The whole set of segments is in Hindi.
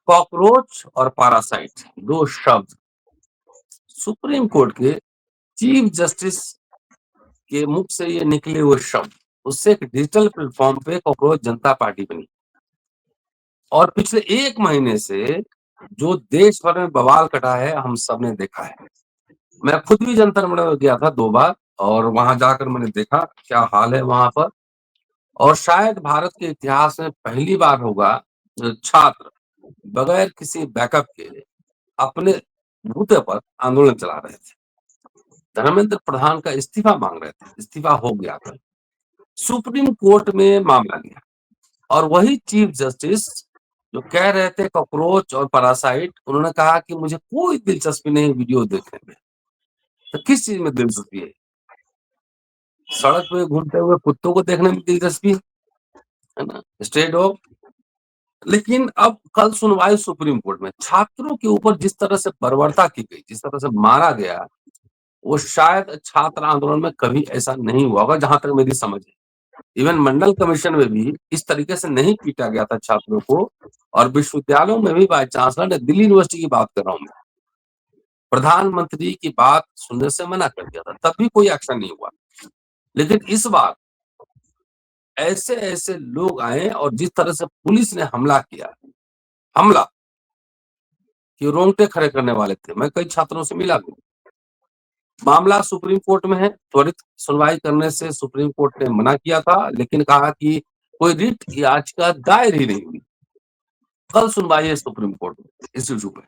कॉकरोच और पैरासाइट दो शब्द सुप्रीम कोर्ट के चीफ जस्टिस के मुख से ये निकले हुए शब्द, उससे एक डिजिटल प्लेटफॉर्म पे कॉकरोच जनता पार्टी बनी और पिछले 1 महीने से जो देश भर में बवाल कटा है हम सबने देखा है। मैं खुद भी जंतर मंतर गया था 2 बार और वहां जाकर मैंने देखा क्या हाल है वहां पर। और शायद भारत के इतिहास में पहली बार होगा छात्र बगैर किसी बैकअप के अपने बूते पर आंदोलन चला रहे थे। धर्मेंद्र प्रधान का इस्तीफा मांग रहे थे, इस्तीफा हो गया था। सुप्रीम कोर्ट में मामला गया और वही चीफ जस्टिस जो कह रहे थे कॉकरोच और पैरासाइट, उन्होंने कहा कि मुझे कोई दिलचस्पी नहीं वीडियो देखने में। तो किस चीज में दिलचस्पी है? सड़क पे घूमते हुए कुत्तों को देखने में दिलचस्पी है ना, स्ट्रे डॉग। लेकिन अब कल सुनवाई सुप्रीम कोर्ट में छात्रों के ऊपर जिस तरह से बर्बरता की गई, जिस तरह से मारा गया, वो शायद छात्र आंदोलन में कभी ऐसा नहीं हुआ होगा, जहां तक मेरी समझ है। इवन मंडल कमीशन में भी इस तरीके से नहीं पीटा गया था छात्रों को। और विश्वविद्यालयों में भी वाइस चांसलर ने, दिल्ली यूनिवर्सिटी की बात कर रहा हूं मैं, प्रधानमंत्री की बात सुनने से मना कर दिया था, तब भी कोई एक्शन नहीं हुआ। लेकिन इस बार ऐसे ऐसे लोग आए और जिस तरह से पुलिस ने हमला किया, हमला कि रोंगटे खड़े करने वाले थे। मैं कई छात्रों से मिला भी। मामला सुप्रीम कोर्ट में है, त्वरित सुनवाई करने से सुप्रीम कोर्ट ने मना किया था, लेकिन कहा कि कोई रिट याचिका दायर ही नहीं हुई। कल सुनवाई है सुप्रीम कोर्ट में इस इशू पे।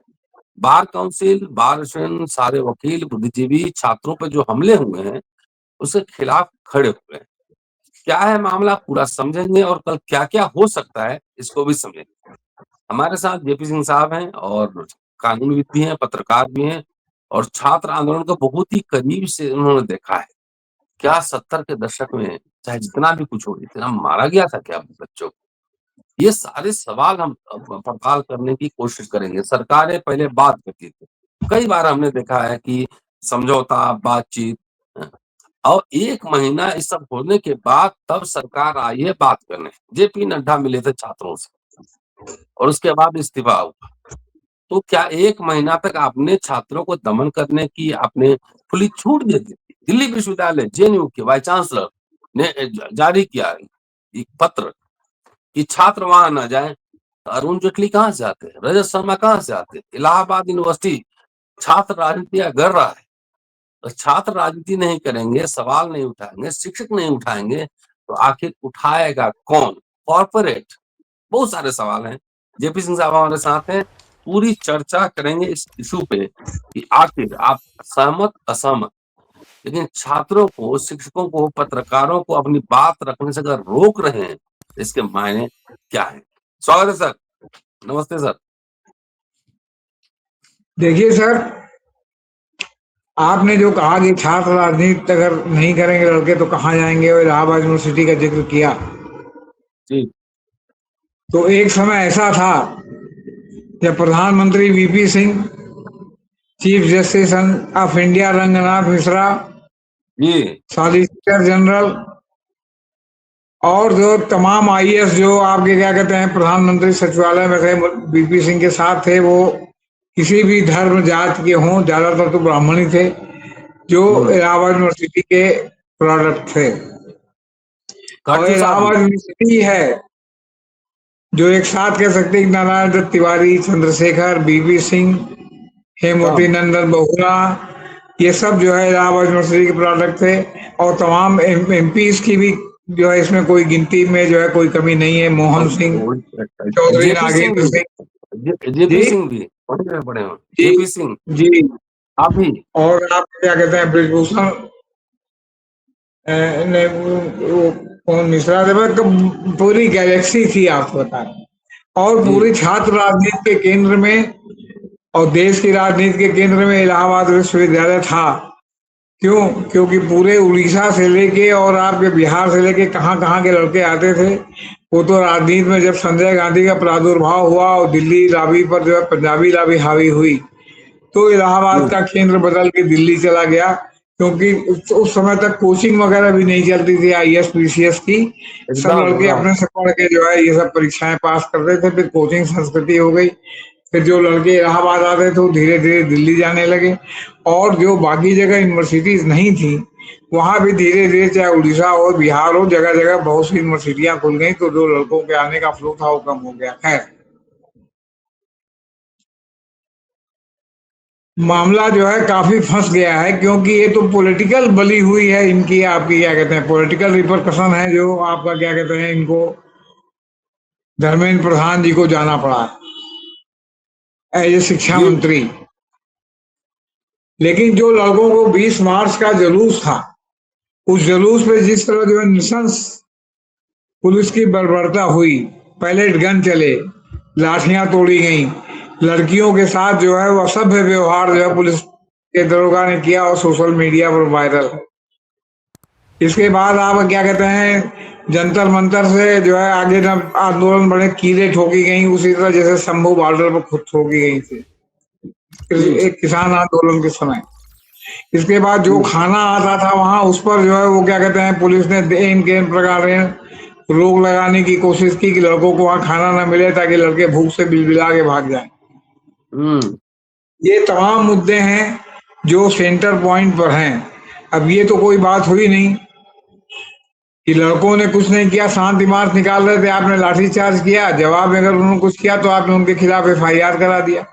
बार काउंसिल, बार एसोसिएशन, सारे वकील, बुद्धिजीवी छात्रों पे जो हमले हुए हैं उसके खिलाफ खड़े हुए हैं। क्या है मामला पूरा समझेंगे और कल क्या क्या हो सकता है इसको भी समझेंगे। हमारे साथ जेपी सिंह साहब हैं और कानूनीविद भी हैं, पत्रकार भी हैं और छात्र आंदोलन को बहुत ही करीब से उन्होंने देखा है। क्या 70 के दशक में चाहे जितना भी कुछ हो, इतना मारा गया था क्या बच्चों को? ये सारे सवाल हम पड़ताल करने की कोशिश करेंगे। सरकारें पहले बात करती थी, कई बार हमने देखा है कि समझौता, बातचीत, और 1 महीना इस सब होने के बाद तब सरकार आई है बात करने। जेपी नड्डा मिले थे छात्रों से और उसके बाद इस्तीफा हुआ। तो क्या 1 महीना तक आपने छात्रों को दमन करने की आपने खुली छूट दे दी? दिल्ली विश्वविद्यालय जेएनयू के वाइस चांसलर ने जारी किया एक पत्र कि छात्र वहां न जाए। अरुण जेटली कहाँ से आते हैं? रजत शर्मा कहाँ से आते हैं? इलाहाबाद यूनिवर्सिटी छात्र राजनीति कर रहा है। तो छात्र राजनीति नहीं करेंगे, सवाल नहीं उठाएंगे, शिक्षक नहीं उठाएंगे, तो आखिर उठाएगा कौन? कॉर्पोरेट। बहुत सारे सवाल हैं। जेपी सिंह साहब हमारे साथ हैं, पूरी चर्चा करेंगे इस इशू पे कि आखिर आप सहमत असहमत, लेकिन छात्रों को, शिक्षकों को, पत्रकारों को अपनी बात रखने से अगर रोक रहे हैं, इसके मायने क्या है? स्वागत है सर। नमस्ते सर। देखिए सर, आपने जो कहा कि छात्र राजनीति अगर नहीं करेंगे लड़के तो कहाँ जाएंगे, और इलाहाबाद यूनिवर्सिटी का जिक्र किया, जी तो एक समय ऐसा था जब प्रधानमंत्री VP Singh, chief justice of India Ranganath Mishra, ji solicitor general और जो तमाम आईएएस जो आपके क्या कहते हैं प्रधानमंत्री सचिवालय में थे, वीपी सिंह के साथ थे, वो किसी भी धर्म जात के हों, ज्यादातर तो ब्राह्मण ही थे, जो इलाहाबाद यूनिवर्सिटी के प्रोडक्ट थे। और इलाहाबाद यूनिवर्सिटी है जो एक साथ कह सकते हैं नारायण दत्त तिवारी, चंद्रशेखर, बीपी सिंह, हेमवती नंदन बहुगुणा, ये सब जो है इलाहाबाद यूनिवर्सिटी के प्रोडक्ट थे। और तमाम एमपीज की भी जो है इसमें कोई गिनती में जो है कोई कमी नहीं है। मोहन सिंह चौधरी, नागेंद्र सिंह, जेपी सिंह भी बड़े हैं, जेपी सिंह जी, आप भी, और आप क्या कहते हैं ब्रिजभूषण कौन मिश्रा थे, पूरी गैलेक्सी थी आपको बता रहे। और पूरी छात्र राजनीति के केंद्र में और देश की राजनीति के केंद्र में इलाहाबाद विश्वविद्यालय था। क्यों? क्योंकि पूरे उड़ीसा से लेके और आपके बिहार से लेके कहाँ कहाँ के लड़के आते थे। वो तो राजनीति में जब संजय गांधी का प्रादुर्भाव हुआ और दिल्ली लावी पर जो है पंजाबी लावी हावी हुई, तो इलाहाबाद का केंद्र बदल के दिल्ली चला गया। क्योंकि उस समय तक कोचिंग वगैरह भी नहीं चलती थी आईएएस पीसीएस की। सब एकदम लड़के एकदम। अपने से पढ़ के जो है ये सब परीक्षाएं पास करते थे, फिर कोचिंग संस्कृति हो गई। फिर जो लड़के इलाहाबाद आते थे वो धीरे धीरे दिल्ली जाने लगे, और जो बाकी जगह यूनिवर्सिटीज नहीं थी वहां भी धीरे धीरे, चाहे उड़ीसा हो बिहार हो, जगह जगह बहुत सी यूनिवर्सिटियां खुल गई, तो जो लड़कों के आने का फ्लो था वो कम हो गया। खैर, मामला जो है काफी फंस गया है, क्योंकि ये तो पॉलिटिकल बली हुई है इनकी, आपकी क्या कहते हैं, पॉलिटिकल रिपरकशन है, जो आपका क्या कहते हैं, इनको धर्मेंद्र प्रधान जी को जाना पड़ा एज ए शिक्षा जी मंत्री। लेकिन जो लोगों को 20 मार्च का जुलूस था, उस जुलूस पे जिस तरह जो है नृशंस पुलिस की बर्बरता हुई, पैलेट गन चले, लाठियां तोड़ी गईं, लड़कियों के साथ जो है वो असभ्य व्यवहार जो है पुलिस के दरोगा ने किया, और सोशल मीडिया पर वायरल है। इसके बाद आप क्या कहते हैं, जंतर मंतर से जो है आगे जब आंदोलन बड़े, कीलें ठोकी गई उसी तरह जैसे शंभू बॉर्डर पर खुद ठोकी गई थी जी एक किसान आंदोलन के समय। इसके बाद जो जी। खाना आता था वहां, उस पर जो है वो क्या कहते हैं, पुलिस ने इन के प्रकार रोक लगाने की कोशिश की कि लड़कों को वहां खाना ना मिले, ताकि लड़के भूख से बिलबिला के भाग जाएं। हम्म। ये तमाम मुद्दे हैं जो सेंटर पॉइंट पर हैं। अब ये तो कोई बात हुई नहीं कि लड़कों ने कुछ नहीं किया, शांति मार्च निकाल रहे थे, आपने लाठीचार्ज किया, जवाब में अगर उन्होंने कुछ किया तो आपने उनके खिलाफ एफआईआर करा दिया।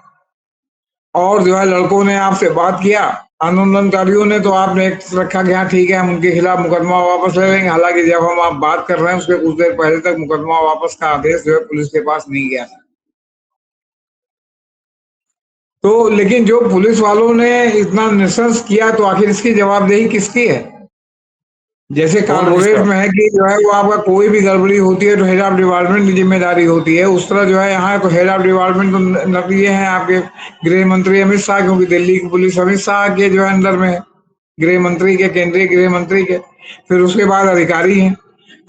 और जो है लड़कों ने आपसे बात किया, आंदोलनकारियों ने, तो आपने एक रखा कि हाँ ठीक है, हम उनके खिलाफ मुकदमा वापस ले लेंगे। हालांकि जब हम आप बात कर रहे हैं उसके कुछ देर पहले तक मुकदमा वापस का आदेश जो है पुलिस के पास नहीं गया था। तो लेकिन जो पुलिस वालों ने इतना नृशंस किया, तो आखिर इसकी जवाबदेही किसकी है? जैसे कौन कारपोरेट किसका? में है कि जो है वो आपका कोई भी गड़बड़ी होती है तो हेड ऑफ डिपार्टमेंट की जिम्मेदारी होती है, उस तरह जो है यहाँ तो हेड ऑफ डिपार्टमेंट तो नकली हैं आपके गृह मंत्री अमित शाह, क्योंकि दिल्ली की पुलिस अमित शाह के जो है अंदर में है, गृह मंत्री के, केंद्रीय गृह मंत्री के। फिर उसके बाद अधिकारी हैं।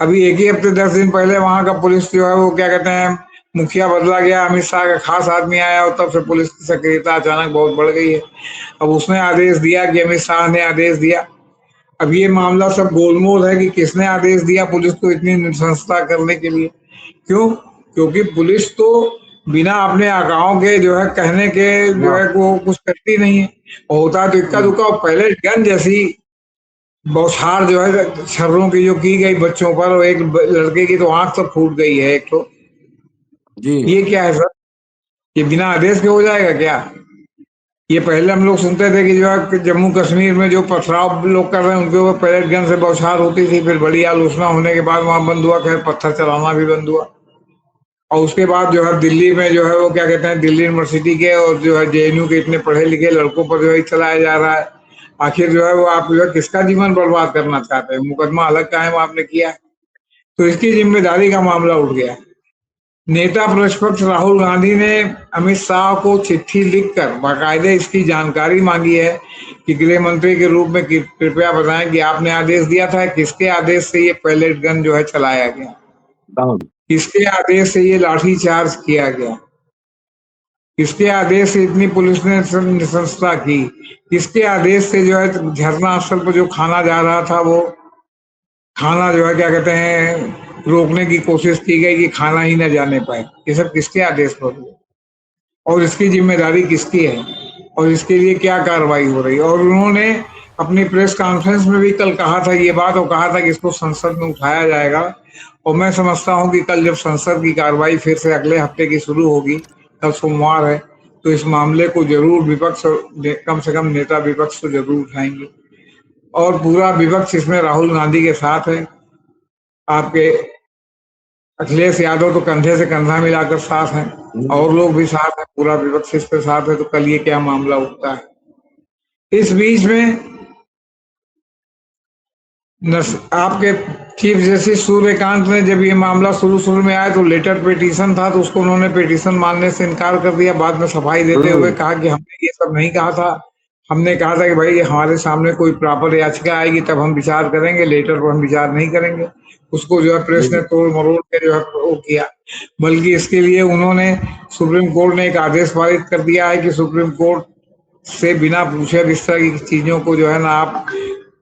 अभी एक ही हफ्ते 10 दिन पहले वहां का पुलिस जो है वो क्या कहते हैं, मुखिया बदला गया, अमित शाह का खास आदमी आया, और तब से पुलिस की सक्रियता अचानक बहुत बढ़ गई है। अब उसने आदेश दिया कि अमित शाह ने आदेश दिया। अब ये मामला सब गोलमोल है कि किसने आदेश दिया पुलिस को इतनी नृशंसता करने के लिए। क्यों? क्योंकि पुलिस तो बिना अपने आकाओं के जो है कहने के जो हाँ। है वो कुछ करती नहीं है, और होता तो इक्का हम्म। दुक्का। पहले गन जैसी बौछार जो है छर्रों की जो की गई बच्चों पर, और एक लड़के की तो आंख तो फूट गई है एक तो। जी ये क्या है सर? ये बिना आदेश के हो जाएगा क्या? ये पहले हम लोग सुनते थे कि जो है जम्मू कश्मीर में जो पथराव लोग कर रहे हैं उनके ऊपर पैलेट गन से बौछार होती थी, फिर बड़ी आलोचना होने के बाद वहां बंद हुआ, खैर पत्थर चलाना भी बंद हुआ। और उसके बाद जो है दिल्ली में जो है वो क्या कहते हैं, दिल्ली यूनिवर्सिटी के और जो है जेएनयू के इतने पढ़े लिखे लड़कों पर जो है चलाया जा रहा है। आखिर जो है वो आप जो है किसका जीवन बर्बाद करना चाहते हैं? मुकदमा अलग कायम आपने किया है, तो इसकी जिम्मेदारी का मामला उठ गया। नेता प्रतिपक्ष राहुल गांधी ने अमित शाह को चिट्ठी लिखकर बाकायदे इसकी जानकारी मांगी है कि गृह मंत्री के रूप में कृपया बताएं कि आपने आदेश दिया था, किसके आदेश से ये पैलेट गन जो है चलाया गया, डाउन। किसके आदेश से ये लाठीचार्ज किया गया, किसके आदेश से इतनी पुलिस ने निशंसता की, किसके आदेश से जो है झरना स्थल पर जो खाना जा रहा था वो खाना जो है क्या कहते हैं रोकने की कोशिश की गई कि खाना ही न जाने पाए। ये सब किसके आदेश पर हुआ, और इसकी जिम्मेदारी किसकी है, और इसके लिए क्या कार्रवाई हो रही है? और उन्होंने अपनी प्रेस कॉन्फ्रेंस में भी कल कहा था ये बात, और कहा था कि इसको संसद में उठाया जाएगा। और मैं समझता हूँ कि कल जब संसद की कार्रवाई फिर से अगले हफ्ते की शुरू होगी, कल सोमवार है, तो इस मामले को जरूर विपक्ष, कम से कम नेता विपक्ष तो जरूर उठाएंगे। और पूरा विपक्ष इसमें राहुल गांधी के साथ है, आपके अखिलेश यादव तो कंधे से कंधा मिलाकर साथ हैं, हम्म। और लोग भी साथ हैं, पूरा विपक्ष इस पे साथ है। तो कल ये क्या मामला उठता है? इस बीच में आपके चीफ जस्टिस सूर्यकांत ने, जब ये मामला शुरू शुरू में आया तो लेटर पिटीशन था, तो उसको उन्होंने पिटीशन मानने से इनकार कर दिया। बाद में सफाई देते हुए हम्म। कहा कि हमने ये सब नहीं कहा था, हमने कहा था कि भाई हमारे सामने कोई प्रॉपर याचिका आएगी तब हम विचार करेंगे, लेटर पर हम विचार नहीं करेंगे। उसको जो है प्रेस ने जी तोड़ मरोड़ के जो है वो किया। बल्कि इसके लिए उन्होंने, सुप्रीम कोर्ट ने एक आदेश पारित कर दिया है कि सुप्रीम कोर्ट से बिना पूछे इस तरह की चीजों को जो है ना आप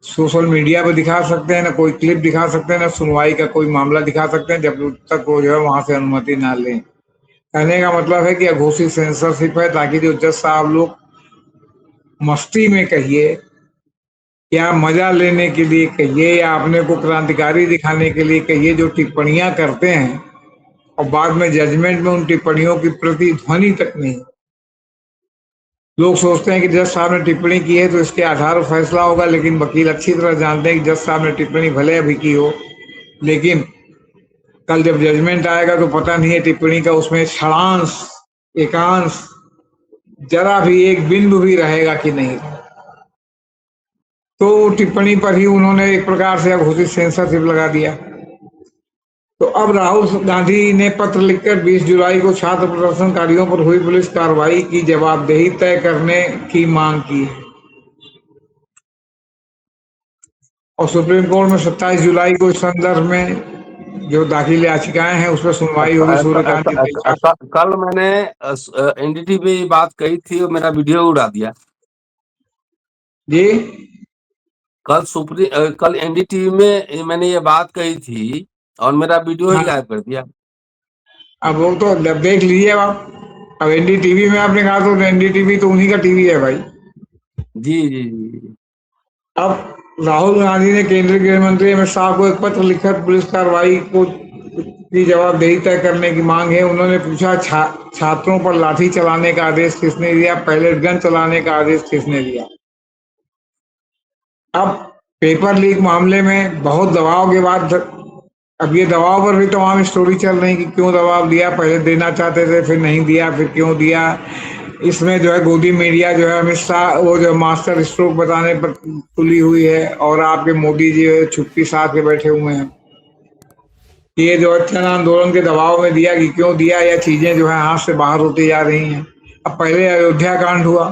सोशल मीडिया पे दिखा सकते हैं, ना कोई क्लिप दिखा सकते हैं, ना सुनवाई का कोई मामला दिखा सकते हैं जब तक वो जो है वहां से अनुमति ना लें। कहने का मतलब है कि अघोषित सेंसरशिप है ताकि जो जज साहब लोग मस्ती में कहिए या मजा लेने के लिए कहिए या अपने को क्रांतिकारी दिखाने के लिए कहिए, जो टिप्पणियां करते हैं और बाद में जजमेंट में उन टिप्पणियों की प्रतिध्वनि तक नहीं। लोग सोचते हैं कि जज साहब ने टिप्पणी की है तो इसके आधार पर फैसला होगा, लेकिन वकील अच्छी तरह जानते हैं कि जज साहब ने टिप्पणी भले अभी की हो, लेकिन कल जब जजमेंट आएगा तो पता नहीं है टिप्पणी का उसमें क्षणांश, एकांश, जरा भी एक बिंदु भी रहेगा कि नहीं। तो टिप्पणी पर ही उन्होंने एक प्रकार से अघोषित सेंसरशिप लगा दिया। तो अब राहुल गांधी ने पत्र लिखकर 20 जुलाई को छात्र प्रदर्शनकारियों पर हुई पुलिस कार्रवाई की जवाबदेही तय करने की मांग की है। और सुप्रीम कोर्ट में 27 जुलाई को इस संदर्भ में जो दाखिल याचिकाएं हैं उस पर सुनवाई होगी। सूर्यकांत कल मैंने एनडीटीवी पे ये बात कही थी और मेरा वीडियो उड़ा दिया जी। कल एनडीटीवी में मैंने ये बात कही थी और मेरा वीडियो ही हाँ, गायब कर दिया। अब वो तो देख लीजिए आप। अब एनडीटीवी में आपने कहा तो एनडीटीवी तो उन्हीं का टीवी है भाई। जी जी जी। अब राहुल गांधी ने केंद्रीय गृह मंत्री अमित शाह को एक पत्र लिखकर पुलिस कार्रवाई को की जवाबदेही तय करने की मांग है। उन्होंने पूछा छात्रों पर लाठी चलाने का आदेश किसने दिया, पैलेट गन चलाने का आदेश किसने दिया। अब पेपर लीक मामले में बहुत दबाव के बाद अब ये दबाव पर भी तमाम स्टोरी चल रही कि क्यों दबाव दिया, पहले देना चाहते थे फिर नहीं दिया, फिर क्यों दिया। इसमें जो है गोदी मीडिया जो है अमित शाह वो जो मास्टर स्ट्रोक बताने पर तुली हुई है और आपके मोदी जी छुट्टी साथ के बैठे हुए हैं। ये जो है जन आंदोलन के दबाव में दिया कि क्यों दिया, या चीजें जो है हाथ से बाहर होती जा रही हैं। अब पहले अयोध्या कांड हुआ,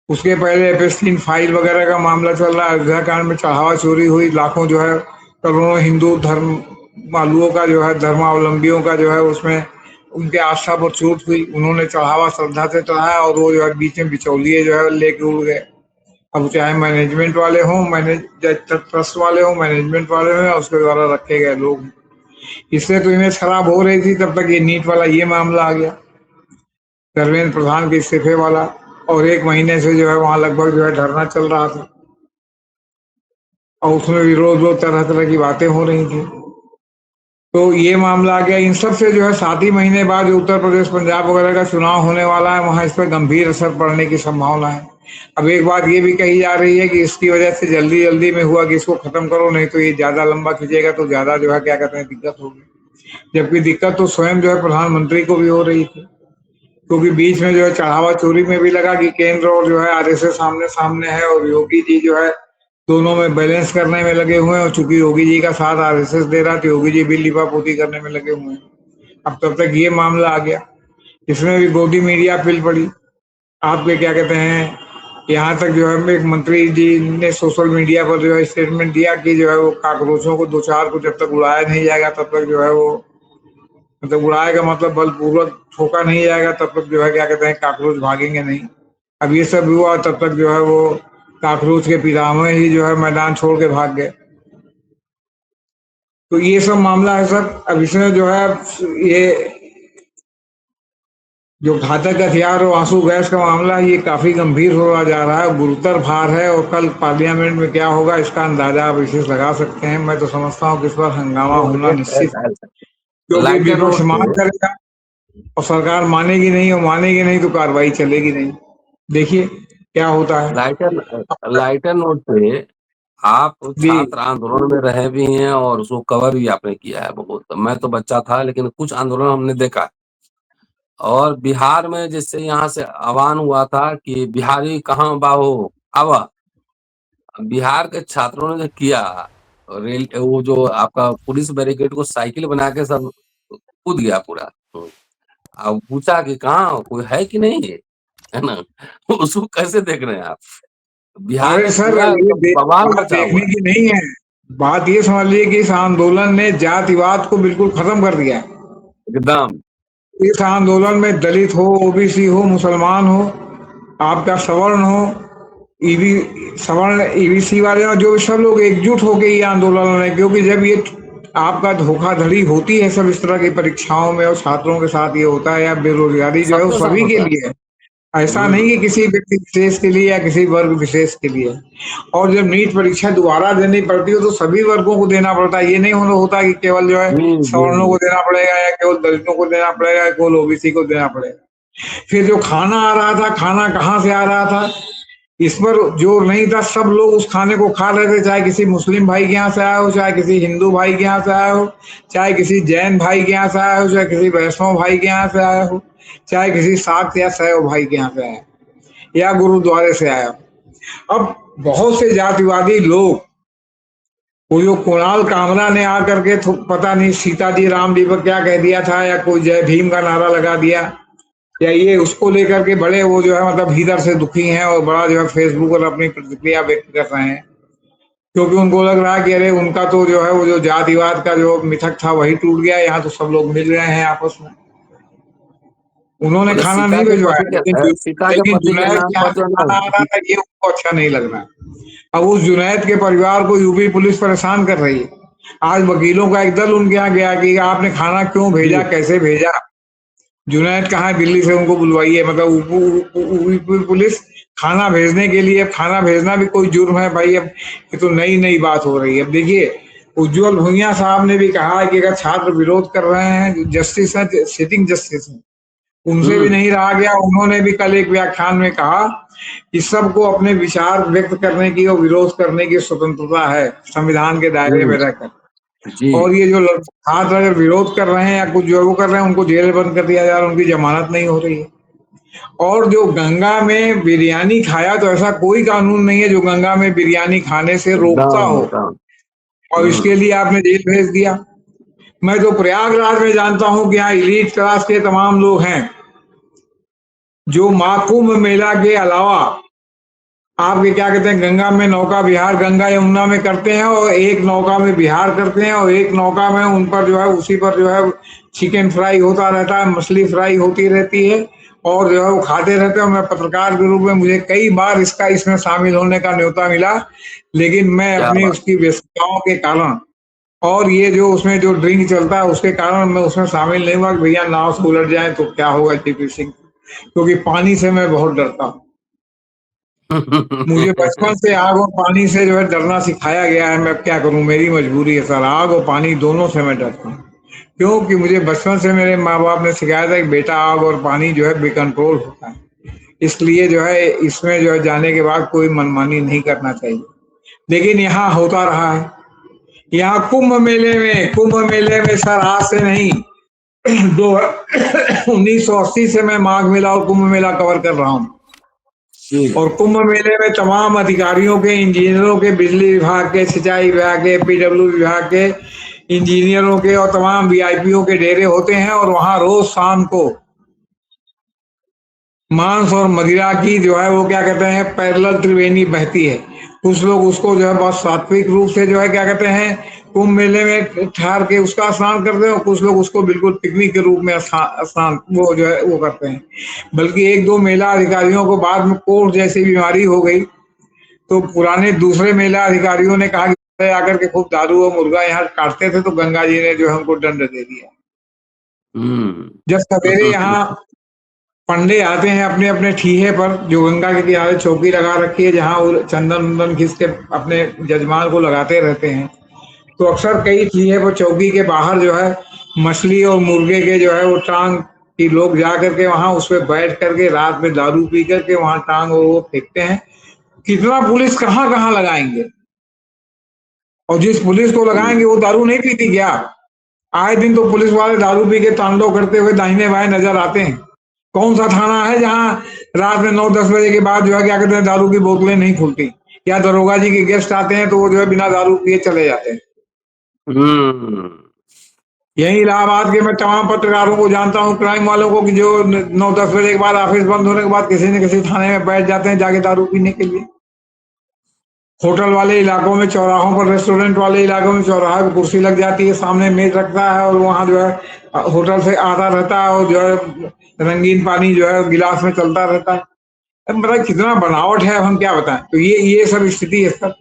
उसके पहले एफएस-3 फाइल वगैरह का मामला चल रहा है। अयोध्या कांड में चढ़ावा चोरी हुई, लाखों जो है करोड़ों हिंदू धर्म मालुओं का जो है धर्मावलंबियों का जो है उसमें उनके आस्था पर चोट हुई। उन्होंने चढ़ावा श्रद्धा से चढ़ाया और वो जो है बीच में बिचौलिए जो है लेके उड़ गए। अब चाहे मैनेजमेंट वाले हों, ट्रस्ट वाले हों, मैनेजमेंट वाले हों, उसके द्वारा रखे गए लोग। इससे तो इमेज खराब हो रही थी, तब तक ये नीट वाला ये मामला आ गया, धर्मेंद्र प्रधान के इस्तीफे वाला। और 1 महीने से जो है वहां लगभग जो है धरना चल रहा था और उसमें भी रोज रोज तरह तरह की बातें हो रही थी। तो ये मामला आ गया। इन सब से जो है 7 ही महीने बाद जो उत्तर प्रदेश पंजाब वगैरह का चुनाव होने वाला है, वहां इस पर गंभीर असर पड़ने की संभावना है। अब एक बात ये भी कही जा रही है कि इसकी वजह से जल्दी जल्दी में हुआ कि इसको खत्म करो, नहीं तो ये ज्यादा लंबा खींचेगा तो ज्यादा जो है क्या कहते हैं दिक्कत होगी। जबकि दिक्कत तो स्वयं जो है प्रधानमंत्री को भी हो रही थी, क्योंकि बीच में जो है चढ़ावा चोरी में भी लगा कि केंद्र और जो है आरएसएस सामने सामने है और योगी जी जो है दोनों में बैलेंस करने में लगे हुए हैं। और चूंकि योगी जी का साथ आरएसएस दे रहा तो योगी जी भी लिपापोती करने में लगे हुए हैं। अब तब तक ये मामला आ गया, इसमें भी गोदी मीडिया पिल पड़ी। आपके क्या कहते हैं, यहाँ तक जो है एक मंत्री जी ने सोशल मीडिया पर जो है स्टेटमेंट दिया कि जो है वो काकरोचों को 2-4 को जब तक उड़ाया नहीं जाएगा तब तक जो है वो, मतलब उड़ाए का मतलब बलपूर्वक ठोका नहीं जाएगा तब तक जो है क्या कहते हैं काकरोच भागेंगे नहीं। अब ये सब हुआ तब तक जो है वो काकरोच के पितामह ही जो है मैदान छोड़ के भाग गए। तो ये सब मामला है सर। अब इसमें जो है ये जो घातक हथियार और आंसू गैस का मामला है ये काफी गंभीर होता जा रहा है, गुरुतर भार है। और कल पार्लियामेंट में क्या होगा इसका अंदाजा आप इसे लगा सकते हैं। मैं तो समझता हूँ कि इस पर हंगामा होना निश्चित है, क्योंकि लाइटर विपक्ष रोड मांग पे करेगा और सरकार मानेगी नहीं, और मानेगी नहीं तो कार्रवाई चलेगी नहीं। देखिए क्या होता है। लाइटर नोट पे आप जी। छात्र आंदोलन में रहे भी हैं और उसको कवर भी आपने किया है बहुत। मैं तो बच्चा था लेकिन कुछ आंदोलन हमने देखा है। और बिहार में जैसे यहाँ से आह्वान हुआ था कि बिहारी कहाँ बाहो आवा, बिहार के छात्रों ने जो किया, रेल वो जो आपका पुलिस बैरिकेड को साइकिल बना के सब कूद गया पूरा। अब पूछा कि कहाँ कोई है कि नहीं है ना। उसको कैसे देख रहे हैं आप? बिहार अरे में सर पूरा ये बवाल बात मचा देखने हुआ है की नहीं है। बात ये समझ लीजिए कि इस आंदोलन ने जातिवाद को बिल्कुल खत्म कर दिया है। एकदम। इस आंदोलन में दलित हो, ओबीसी हो, मुसलमान हो, आपका सवर्ण हो, ईवी सवर्ण ईबीसी वाले हो, जो सब लोग एकजुट होकर ये आंदोलन में, क्योंकि जब ये आपका धोखाधड़ी होती है सब इस तरह की परीक्षाओं में और छात्रों के साथ ये होता है, या बेरोजगारी जो है वो सबके साथ सभी के होता है। लिए है, ऐसा नहीं कि किसी व्यक्ति विशेष के लिए या किसी वर्ग विशेष के लिए। और जब नीट परीक्षा दोबारा देनी पड़ती है तो सभी वर्गों को देना पड़ता है, ये नहीं होता कि केवल जो है जी जी। सवर्णों को देना पड़ेगा या केवल दलितों को देना पड़ेगा या केवल ओबीसी को देना पड़ेगा। फिर जो खाना आ रहा था, खाना कहाँ से आ रहा था इस पर जोर नहीं था, सब लोग उस खाने को खा रहे थे, चाहे किसी मुस्लिम भाई के यहाँ से आया हो, चाहे किसी हिंदू भाई के यहाँ से आया हो, चाहे किसी जैन भाई के यहाँ से आया हो, चाहे किसी वैष्णव भाई के यहाँ से आया हो, चाहे किसी साक्त या शैव भाई के यहाँ से आया या गुरुद्वारे से आया हो। अब बहुत से जातिवादी लोग, वो जो कुणाल कामरा ने आकर के पता नहीं सीता जी राम जी पर क्या कह दिया था, या कोई जय भीम का नारा लगा दिया, या ये उसको लेकर के बड़े वो जो है मतलब भीतर से दुखी हैं और बड़ा जो है फेसबुक पर अपनी प्रतिक्रिया व्यक्त कर रहे हैं, क्योंकि उनको लग रहा है कि अरे उनका तो जो है वो जो जातिवाद का जो मिथक था वही टूट गया, यहाँ तो सब लोग मिल रहे हैं आपस में। उन्होंने बोले खाना नहीं भिजवाया, सीता के लेकिन पति के जुनैद के नाम यहाँ पर से जो है खाना आ रहा ना। था ये उनको अच्छा नहीं लग रहा। अब उस जुनैद के परिवार को यूपी पुलिस परेशान कर रही है। आज वकीलों का एक दल उनके यहाँ गया कि आपने खाना क्यों भेजा, जी कैसे भेजा। जुनैद कहाँ है, दिल्ली से उनको बुलवाइए, मतलब यूपी पुलिस खाना भेजने के लिए। खाना भेजना भी कोई जुर्म है भाई? अब ये तो नई नई बात हो रही है। अब देखिए, उज्जवल भुइयां साहब ने भी कहा है कि अगर छात्र विरोध कर रहे हैं, जस्टिस है, सिटिंग जस्टिस है, उनसे भी हम्म नहीं रहा गया। उन्होंने भी कल एक व्याख्यान में कहा कि सबको अपने विचार व्यक्त करने की और विरोध करने की स्वतंत्रता है संविधान के दायरे हम्म। में रहकर। जी और ये जो छात्र अगर विरोध कर रहे हैं या कुछ जो वो कर रहे हैं, उनको जेल बंद कर दिया जा रहा है, उनकी जमानत नहीं हो रही है। और जो गंगा में बिरयानी खाया, तो ऐसा कोई कानून नहीं है जो गंगा में बिरयानी खाने से रोकता एकदम हो, एकदम। और इसके लिए आपने जेल भेज दिया। मैं तो प्रयागराज में जानता हूं कि यहाँ इलीट क्लास के तमाम लोग हैं जो महाकुंभ मेला के अलावा आपके क्या कहते हैं गंगा में नौका विहार, गंगा यमुना में करते हैं, और एक नौका में विहार करते हैं, और एक नौका में उन पर जो है उसी पर जो है चिकन फ्राई होता रहता है, मछली फ्राई होती रहती है, और जो है वो खाते रहते हैं। मैं पत्रकार के रूप में, मुझे कई बार इसमें शामिल होने का न्योता मिला, लेकिन मैं क्या अपनी बात। उसकी व्यस्तताओं के कारण और ये जो उसमें जो ड्रिंक चलता है उसके कारण मैं उसमें शामिल नहीं हुआ कि भैया नाव से उलट जाए तो क्या होगा टीपी सिंह, क्योंकि पानी से मैं बहुत डरता हूँ। मुझे बचपन से आग और पानी से जो है डरना सिखाया गया है। मैं क्या करूं, मेरी मजबूरी है सर। आग और पानी दोनों से मैं डरता हूं, क्योंकि मुझे बचपन से मेरे माँ बाप ने सिखाया था कि बेटा आग और पानी जो है बेकंट्रोल होता है, इसलिए जो है इसमें जो है जाने के बाद कोई मनमानी नहीं करना चाहिए। लेकिन यहाँ होता रहा है। यहाँ कुंभ मेले में सर आज से नहीं, दो 1980 से मैं माघ मेला और कुंभ मेला कवर कर रहा हूँ। जी और कुंभ मेले में तमाम अधिकारियों के, इंजीनियरों के, बिजली विभाग के, सिंचाई विभाग के, पीडब्ल्यू विभाग के इंजीनियरों के और तमाम वीआईपीओ के डेरे होते हैं, और वहां रोज शाम को मांस और मदिरा की जो है वो क्या कहते हैं पैरेलल त्रिवेणी बहती है। कुछ लोग उसको जो है बहुत सात्विक रूप से जो है क्या कहते हैं कुंभ मेले में ठहर के उसका स्नान करते हैं, और कुछ लोग उसको बिल्कुल पिकनिक के रूप में स्नान वो जो है वो करते हैं। बल्कि एक दो मेला अधिकारियों को बाद में कोढ़ जैसी बीमारी हो गई, तो पुराने दूसरे मेला अधिकारियों ने कहा कि आकर के खूब दारू और मुर्गा यहाँ काटते थे, तो गंगा जी ने जो है उनको दंड दे दिया। हम्म। जब सवेरे यहाँ पंडे आते हैं अपने अपने ठीहे पर, जो गंगा के किनारे चौकी लगा रखी है, जहाँ वो चंदन वंदन घिस के अपने जजमान को लगाते रहते हैं, तो अक्सर कई ठीहे पर चौकी के बाहर जो है मछली और मुर्गे के जो है वो टांग की लोग जा करके वहां उस पर बैठ करके रात में दारू पी करके वहां टांग और वो फेंकते हैं। कितना पुलिस कहाँ कहाँ लगाएंगे, और जिस पुलिस को लगाएंगे वो दारू नहीं पीती क्या? आए दिन तो पुलिस वाले दारू पी के तांडव करते हुए दाहिने बाएं नजर आते हैं। कौन सा थाना है जहां रात में 9-10 बजे के बाद जो है क्या कहते हैं दारू की बोतलें नहीं खुलती, या दरोगा जी के गेस्ट आते हैं तो वो जो है बिना दारू पिए चले जाते हैं। हम्म। यही इलाहाबाद के मैं तमाम पत्रकारों को जानता हूँ, क्राइम वालों को, कि जो 9-10 बजे के बाद ऑफिस बंद होने के बाद किसी न किसी थाने में बैठ जाते हैं जाके दारू पीने के लिए। होटल वाले इलाकों में, चौराहों पर, रेस्टोरेंट वाले इलाकों में चौराहे पर कुर्सी लग जाती है, सामने मेज रखता है, और वहां जो है होटल से आता रहता है, और जो है रंगीन पानी जो है गिलास में चलता रहता है। मतलब कितना बनावट है, अब हम क्या बताएं। तो ये सब स्थिति है सर।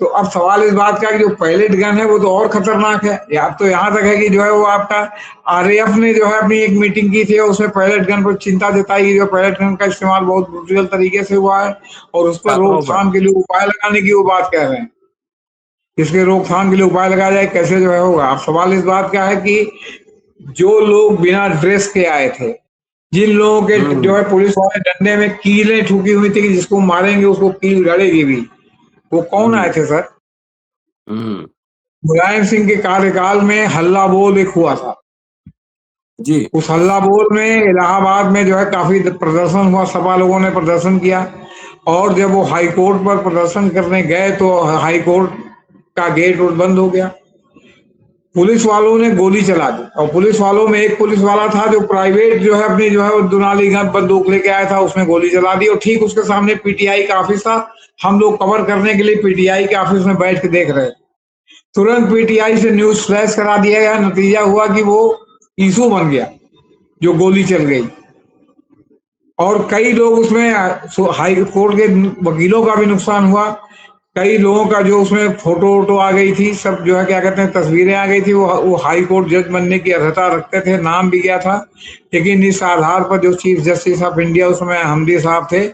तो अब सवाल इस बात का है कि जो पैलेट गन है वो तो और खतरनाक है। या अब तो यहाँ तक है कि जो है वो आपका आरएएफ ने जो है अपनी एक मीटिंग की थी और उसमें पैलेट गन पर चिंता जताई कि जो पैलेट गन का इस्तेमाल बहुत ब्रुटल तरीके से हुआ है और उस पर छात्रों पर। रोकथाम के लिए उपाय लगाने की वो बात कह रहे हैं। इसके रोकथाम के लिए उपाय लगाया जाए, कैसे जो है होगा। अब सवाल इस बात का है कि जो लोग बिना ड्रेस के आए थे, जिन लोगों के जो हम्म। है पुलिस वाले डंडे में कीलें ठुकी हुई थी कि जिसको मारेंगे उसको कील गड़ेगी भी, वो कौन आए हम्म। थे सर? हम्म। मुलायम सिंह के कार्यकाल में हल्ला बोल एक हुआ था। जी। उस हल्ला बोल में इलाहाबाद में जो है काफी प्रदर्शन हुआ, सपा लोगों ने प्रदर्शन किया। और जब वो हाई कोर्ट पर प्रदर्शन करने गए तो हाई कोर्ट का गेट बंद हो गया। पुलिस वालों ने गोली चला दी और पुलिस वालों में एक पुलिस वाला था जो प्राइवेट जो है अपनी जो है वो दुनाली गन बंदूक लेके आया था, उसने गोली चला दी। और ठीक उसके सामने पीटीआई का ऑफिस था। हम लोग कवर करने के लिए पीटीआई के ऑफिस में बैठ के देख रहे थे। तुरंत पीटीआई से न्यूज फ्लैश करा दिया गया। नतीजा हुआ कि वो इशू बन गया, जो गोली चल गई। और कई लोग उसमें हाई कोर्ट के वकीलों का भी नुकसान हुआ। कई लोगों का जो उसमें फोटो वोटो आ गई थी, सब जो है क्या कहते हैं तस्वीरें आ गई थी, वो हाई कोर्ट जज बनने की अर्हता रखते थे, नाम भी गया था। लेकिन इस आधार पर जो चीफ जस्टिस ऑफ इंडिया उसमें हमदी साहब थे,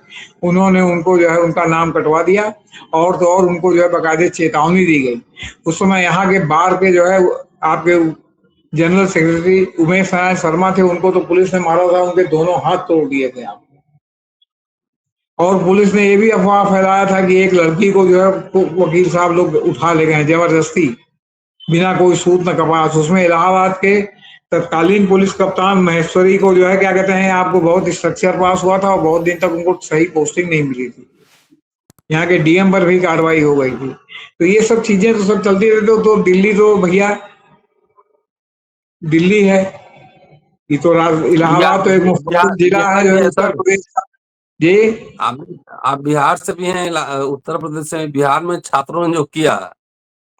उन्होंने उनको जो है उनका नाम कटवा दिया। और तो और उनको जो है बाकायदे चेतावनी दी गई। उस समय यहाँ के बार के जो है आपके जनरल सेक्रेटरी उमेश नारायण शर्मा थे, उनको तो पुलिस ने मारा था, उनके दोनों हाथ तोड़ दिए थे आप। और पुलिस ने ये भी अफवाह फैलाया था कि एक लड़की को जो है वकील साहब लोग उठा ले गए जबरदस्ती, बिना कोई सूत न कपास। उसमें इलाहाबाद के तत्कालीन पुलिस कप्तान महेश्वरी को जो है क्या कहते हैं आपको बहुत स्ट्रक्चर पास हुआ था और बहुत दिन तक उनको सही पोस्टिंग नहीं मिली थी। यहाँ के डीएम पर भी कार्रवाई हो गई थी। तो ये सब चीजें तो सब चलती रहती। तो दिल्ली तो भैया दिल्ली है, ये तो बिहार इलाहाबाद तो एक बिहार मुस्तकिल जिला है बिहार जो भी है है उत्तर सर। प्रदेश का। जी। आप आप बिहार से भी हैं, उत्तर प्रदेश से। बिहार में छात्रों ने जो किया,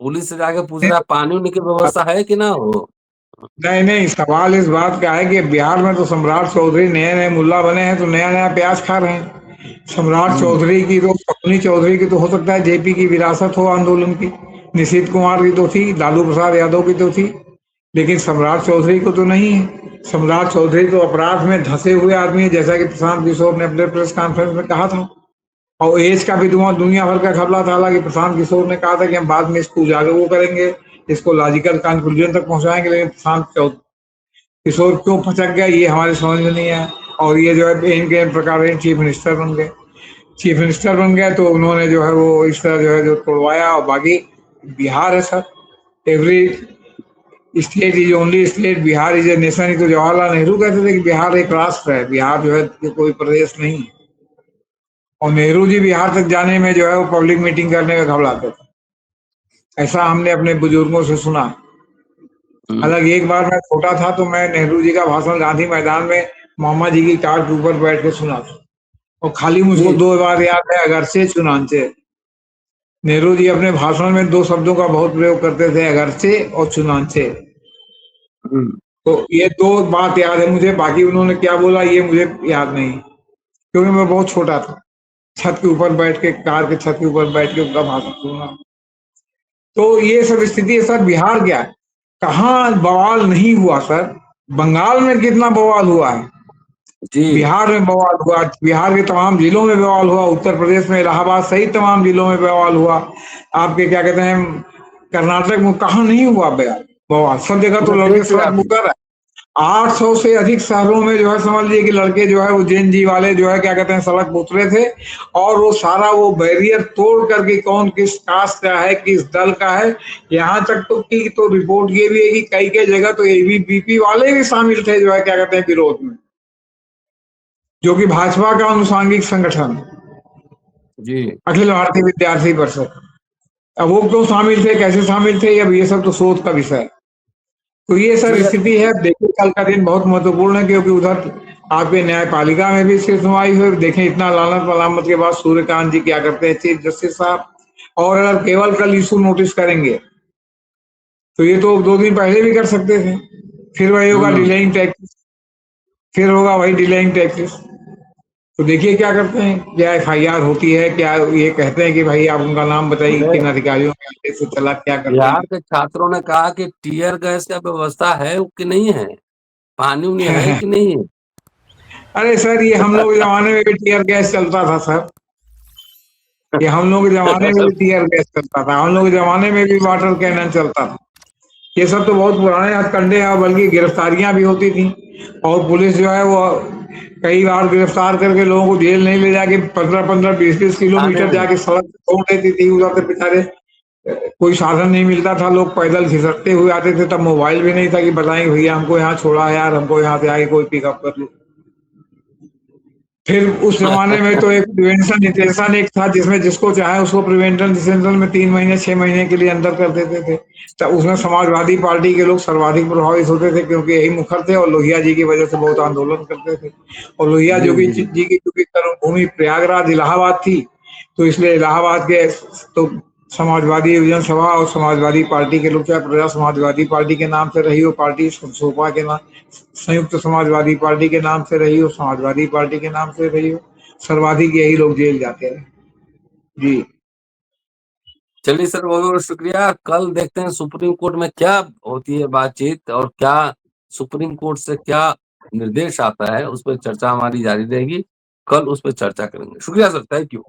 पुलिस से जाके पूछ रहा है पानी उनी की व्यवस्था है कि ना हो। नहीं नहीं, सवाल इस बात का है कि बिहार में तो सम्राट चौधरी नए नए मुल्ला बने हैं तो नया नया प्याज खा रहे हैं। सम्राट हम्म। चौधरी की तो शकुनी चौधरी की तो हो सकता है जेपी की विरासत हो आंदोलन की। निशीथ कुमार की तो थी, लालू प्रसाद यादव की तो थी, लेकिन सम्राट चौधरी को तो नहीं है। सम्राट चौधरी तो अपराध में धंसे हुए आदमी है, जैसा कि प्रशांत किशोर ने अपने प्रेस कॉन्फ्रेंस में कहा था। और एज का भी दुनिया भर का खबला था। हालांकि प्रशांत किशोर ने कहा था कि हम बाद में इसको उजागर वो करेंगे, इसको लॉजिकल कंक्लूजन तक पहुंचाएंगे, लेकिन प्रशांत किशोर क्यों फंसक गया ये हमारे समझ में नहीं आया। और ये जो है इनके प्रकार चीफ मिनिस्टर बन गए। चीफ मिनिस्टर बन गए तो उन्होंने जो है वो इस तरह जो है जो तोड़वाया। और बाकी बिहार है sir, every state is only state, Bihar is a nation. ही तो जवाहरलाल नेहरू कहते थे कि बिहार एक राष्ट्र है, बिहार जो है कोई प्रदेश नहीं है। और नेहरू जी बिहार तक जाने में जो है वो पब्लिक मीटिंग करने में घबराते थे, ऐसा हमने अपने बुजुर्गों से सुना। हम्म। हालांकि एक बार मैं छोटा था तो मैं नेहरू जी का भाषण गांधी मैदान में मामा जी की कार के ऊपर बैठ के सुना था। और खाली मुझको जी। दो बार याद है, अगरचे चुनांचे। नेहरू जी अपने भाषण में दो शब्दों का बहुत प्रयोग करते थे, अगरचे और चुनांचे। हम्म। तो ये दो बात याद है मुझे, बाकी उन्होंने क्या बोला ये मुझे याद नहीं, क्योंकि मैं बहुत छोटा था। छत के ऊपर बैठ के, कार के छत के ऊपर बैठ के उनका भाषण सुना। तो ये सब स्थिति है सर। बिहार क्या है, कहाँ बवाल नहीं हुआ सर। बंगाल में कितना बवाल हुआ है, जी। बिहार में बवाल हुआ, बिहार के तमाम जिलों में बवाल हुआ, उत्तर प्रदेश में इलाहाबाद सहित तमाम जिलों में बवाल हुआ। आपके क्या कहते हैं कर्नाटक में कहाँ नहीं हुआ बवाल। बवाल सब जगह तो पूरे लड़के सड़क देशव्यापी। मुकर है। 800 से अधिक शहरों में जो है समझ लीजिए कि लड़के जो है वो जेन जी वाले जो है क्या कहते हैं सड़क पर उतरे थे। और वो सारा वो बैरियर तोड़ करके कौन किस कास्ट का है, किस दल का है, यहाँ तक तो की तो रिपोर्ट ये भी है कि कई कई जगह तो एबीवीपी वाले भी शामिल थे जो है क्या कहते हैं विरोध में, जो कि भाजपा का अनुसांगिक संगठन जी। अखिल भारतीय विद्यार्थी परिषद। अब वो क्यों शामिल थे, कैसे शामिल थे, अब ये सब तो शोध का विषय है। तो ये सर जी। स्थिति है। देखिए कल का दिन बहुत महत्वपूर्ण है, क्योंकि उधर आपके न्यायपालिका में भी इसकी सुनवाई हुई। देखें इतना लानत मलामत के बाद सूर्यकांत जी क्या करते हैं चीफ जस्टिस साहब। और अगर केवल कल इशू नोटिस करेंगे तो ये तो 2 दिन पहले भी कर सकते थे। फिर वही होगा हम्म। डिलेइंग टैक्स, फिर होगा वही डिलेइंग टैक्सेस। तो देखिए क्या करते हैं, क्या एफआईआर होती है, क्या ये कहते हैं कि भाई आप उनका नाम बताइए, बोले किन अधिकारियों के आदेश से चला, क्या करते बिहार हैं। के छात्रों ने कहा कि टीयर गैस का व्यवस्था है कि नहीं है, पानी उनी है कि नहीं है। अरे सर, ये हम लोग के जमाने में भी टीयर गैस चलता था सर। ये हम लोग के जमाने में भी टीयर गैस चलता था, हम लोग के जमाने में भी वाटर कैनन चलता था। ये सब तो बहुत पुराने हथकंडे हैं, बल्कि गिरफ्तारियां भी होती थी। और पुलिस जो है वो कई बार गिरफ्तार करके लोगों को जेल नहीं ले जाके 15-15 20-20 थाने किलोमीटर में जाके सड़क छोड़ देती थी। उधर से बेचारे कोई साधन नहीं मिलता था, लोग पैदल खिसकते हुए आते थे। तब मोबाइल भी नहीं था कि बताएं भैया हमको यहाँ छोड़ा है यार, हमको यहाँ से आगे कोई पिकअप कर लो। फिर उस जमाने में तो एक प्रिवेंशन डिटेंशन एक था, जिसमें जिसको चाहे उसको प्रिवेंशन डिटेंशन में 3 महीने 6 महीने के लिए अंदर कर देते थे। तो उसमें समाजवादी पार्टी के लोग सर्वाधिक प्रभावित होते थे, क्योंकि यही मुखर थे और लोहिया जी की वजह से बहुत आंदोलन करते थे। और लोहिया जी जोगी जी जी की क्योंकि कर्मभूमि प्रयागराज इलाहाबाद थी, तो इसलिए इलाहाबाद के तो समाजवादी योजना सभा और समाजवादी पार्टी के लोग, चाहे प्रजा समाजवादी पार्टी के नाम से रही हो पार्टी, सोपा के नाम, संयुक्त समाजवादी पार्टी के नाम से रही हो, समाजवादी पार्टी के नाम से रही हो, सर्वाधिक यही लोग जेल जाते रहे। जी। चलिए सर, बहुत बहुत शुक्रिया। कल देखते हैं सुप्रीम कोर्ट में क्या होती है बातचीत, और क्या सुप्रीम कोर्ट से क्या निर्देश आता है, उस पर चर्चा हमारी जारी रहेगी। कल उस पर चर्चा करेंगे। शुक्रिया सर, थैंक यू।